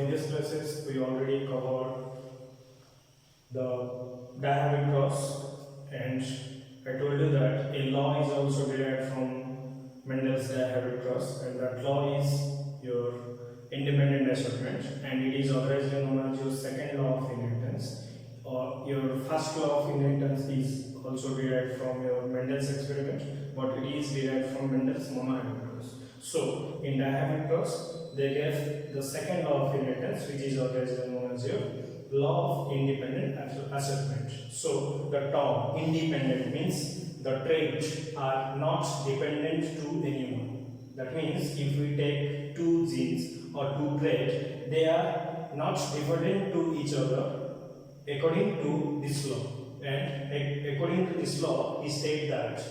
previous classes we already covered the dynamic cross, and I told you that a law is also derived from Mendel's dynamic cross, and that law is your independent assortment, and it is otherwise known as your second law of inheritance. Or your first law of inheritance is also derived from your Mendel's experiment, but it is derived from Mendel's monohybrid cross. So in dihybrid cross, they gave the second law of inheritance, which is otherwise known as your law of independent assortment. So the term independent means the traits are not dependent to anyone. That means if we take two genes or two traits, they are not dependent to each other according to this law. And according to this law, we state that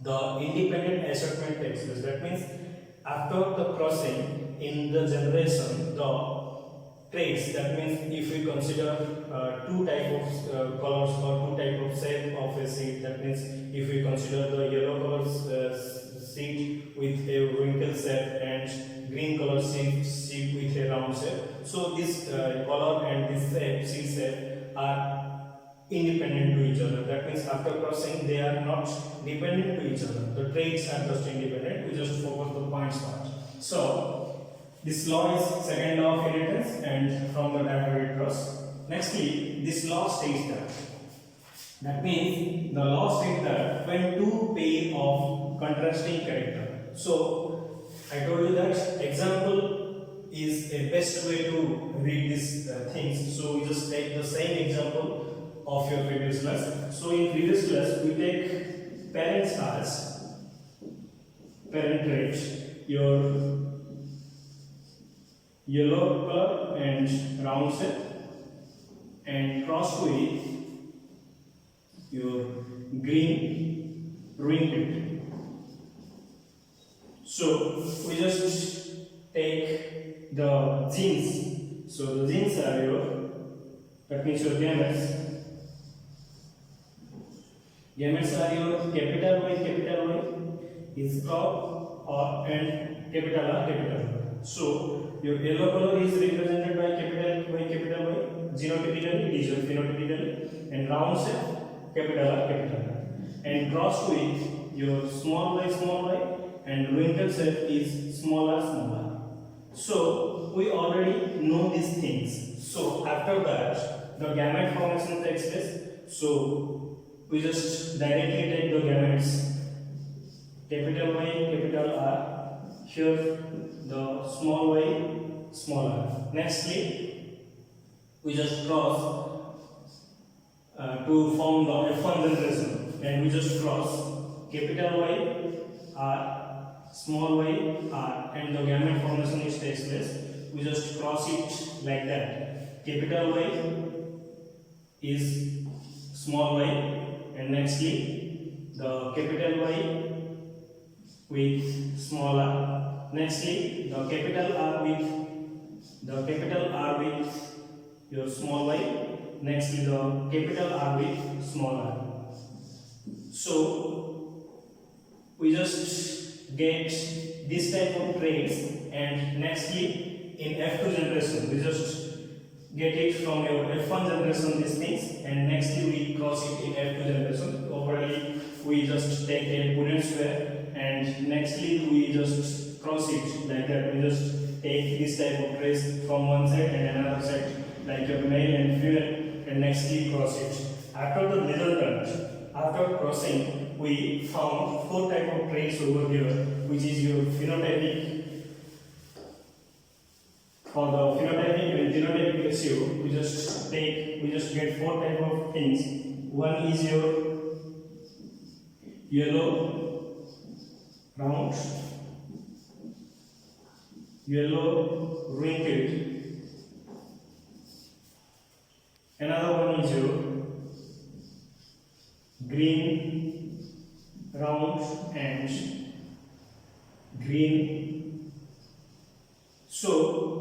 the independent assortment takes place. That means after the crossing in the generation, the traits, that means if we consider two type of colors or two type of shape of a seed, that means if we consider the yellow color seed with a wrinkle shape and green color seed with a round shape, so this color and this shape, seed shape, are independent to each other. That means after crossing they are not dependent to each other. The traits are just independent. We just focus the points part. So this law is second law of inheritance and from the dihybrid cross. Nextly, this law states that means the law states that when two pair of contrasting character. So I told you that example is a best way to read these things. So we just take the same example of your previous class. So in previous class we take parents as parent trait, your yellow color and round shape, and cross with your green wrinkled. So we just take the genes. So the genes are your, that means your gametes. Gametes are your capital Y is top or and capital R capital Y. So your yellow color is represented by capital Y, genotypically it is your phenotypically, and round shape capital R capital R, and crossed with your small y, and wrinkle shape is smaller. So we already know these things. So after that the gamete formation takes place. So we just directly take the gametes capital Y, capital R. Here the small y, smaller. Nextly, we just cross to form the F1 generation, and we just cross capital Y, R, small y, R, and the gamete formation which takes place. We just cross it like that. Capital Y is small y, and nextly the capital Y with small r. Nextly the capital R with your small y. Nextly the capital R with small r. So we just get this type of traits, and nextly in F2 generation we just get it from your F1 generation these things, and nextly we cross it in F2 generation. Overall we just take a Boolean square, and nextly we just cross it like that. We just take this type of trace from one side and another side, like your male and female, and nextly cross it. After the resultant, after crossing, we found four type of traits over here, which is your phenotypic. For the phenotypic and genotypic ratio, we just get four type of things. One is your yellow round, yellow wrinkled. Another one is your green round and green. So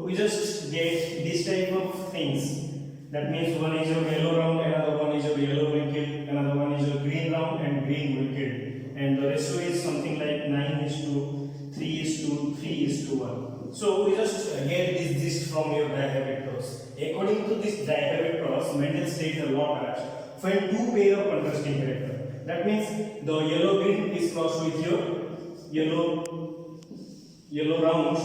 we just get this type of things. That means one is your yellow round, another one is your yellow wrinkled, another one is your green round and green wrinkled. And the ratio is something like 9:3:3:1. So we just get this gist from your diahabet cross. According to this diahabet cross, Mendel states a law that when two pair of contrasting character, that means the yellow green is crossed with your yellow round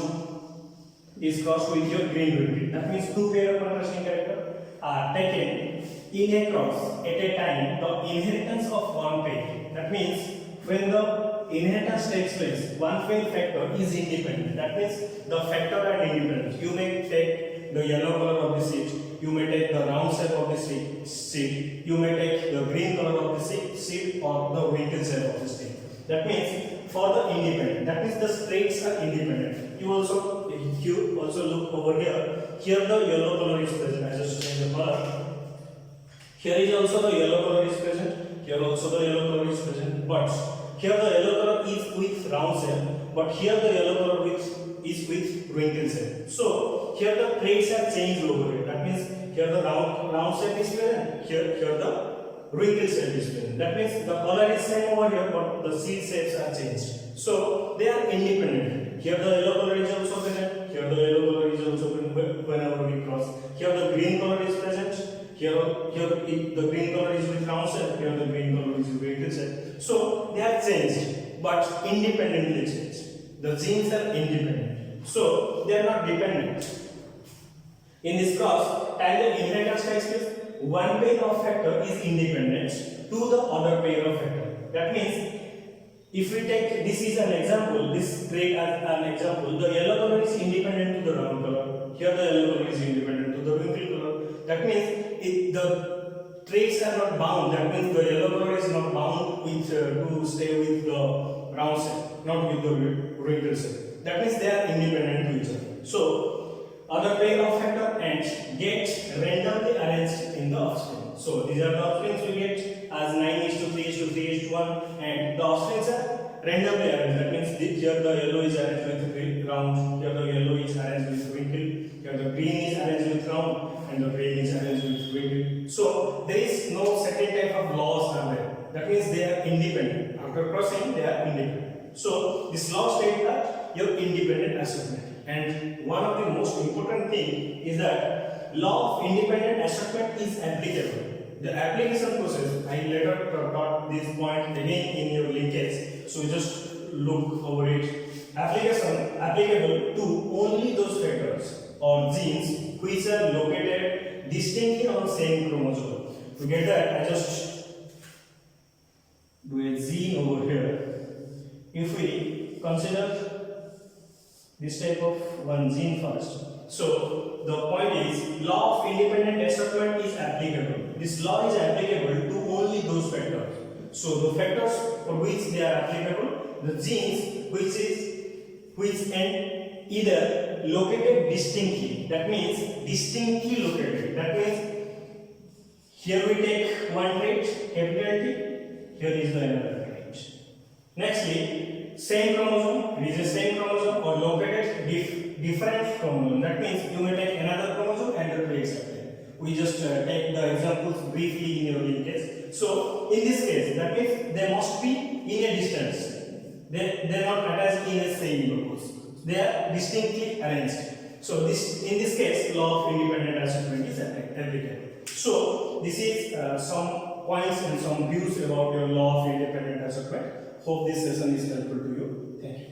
is crossed with your green green. That means two pair of contrasting character are taken in a cross at a time. The inheritance of one pair. That means when the inheritance takes place, one pair factor is independent. That means the factor are independent. You may take the yellow color of the seed, you may take the round shape of the seed, you may take the green color of the seed or the wrinkle shape of the seed. That means for the independent, that means the traits are independent. You also look over here. Here the yellow color is present. I just change the color. Here is also the yellow color is present. Here also the yellow color is present. But here the yellow color is with round shape. But here the yellow color is with wrinkle shape. So here the traits are changed over here. That means here the round shape is present. Here the wrinkle shape is present. That means the color is same over here, but the seed shapes are changed. So they are independent. Here the yellow color is also present. Here the yellow color is also present whenever we cross. Here the green color is present. Here the green color is with round shape. Here the green color is with wrinkle shape. So they are changed, but independently changed. The genes are independent. So they are not dependent. In this cross, time the inheritance takes place, one pair of factor is independent to the other pair of factor. That means if we take this is an example, this trait as an example, the yellow color is independent to the round color. Here the yellow color is independent to the wrinkle color. That means the traits are not bound. That means the yellow color is not bound with to stay with the round shape, not with the wrinkle shape. That means they are independent to each other. So other pair of factor and get randomly arranged in the offspring. So these are the offsprings we get as 9:3:3:1, and the offsprings are randomly arranged. That means here the yellow is arranged with round, here the yellow is arranged with wrinkle, here the green is arranged with round, and the green is arranged with wrinkle. So there is no second type of laws are there. That means they are independent. After crossing, they are independent. So this law states that your independent assortment. And one of the most important thing is that law of independent assortment is applicable. The application process, I later taught this point again in your linkage, so just look over it. Application applicable to only those factors or genes which are located distinctly on same chromosome. To get that, I just do a gene over here. If we consider this type of one gene first. So the point is law of independent assortment is applicable. This law is applicable to only those factors. So the factors for which they are applicable, the genes which and either located distinctly. That means distinctly located. That means here we take one trait, capital T. Here is the another trait. Nextly, same chromosome, it is the same chromosome or located different chromosome. That means you may take another chromosome and the traits are there. We just take the examples briefly in your linkage. So in this case, that means they must be in a distance. They are not attached in the same locus. They are distinctly arranged. So in this case, law of independent assortment is applicable. So this is some points and some views about your law of independent assortment. Hope this session is helpful to you. Thank you.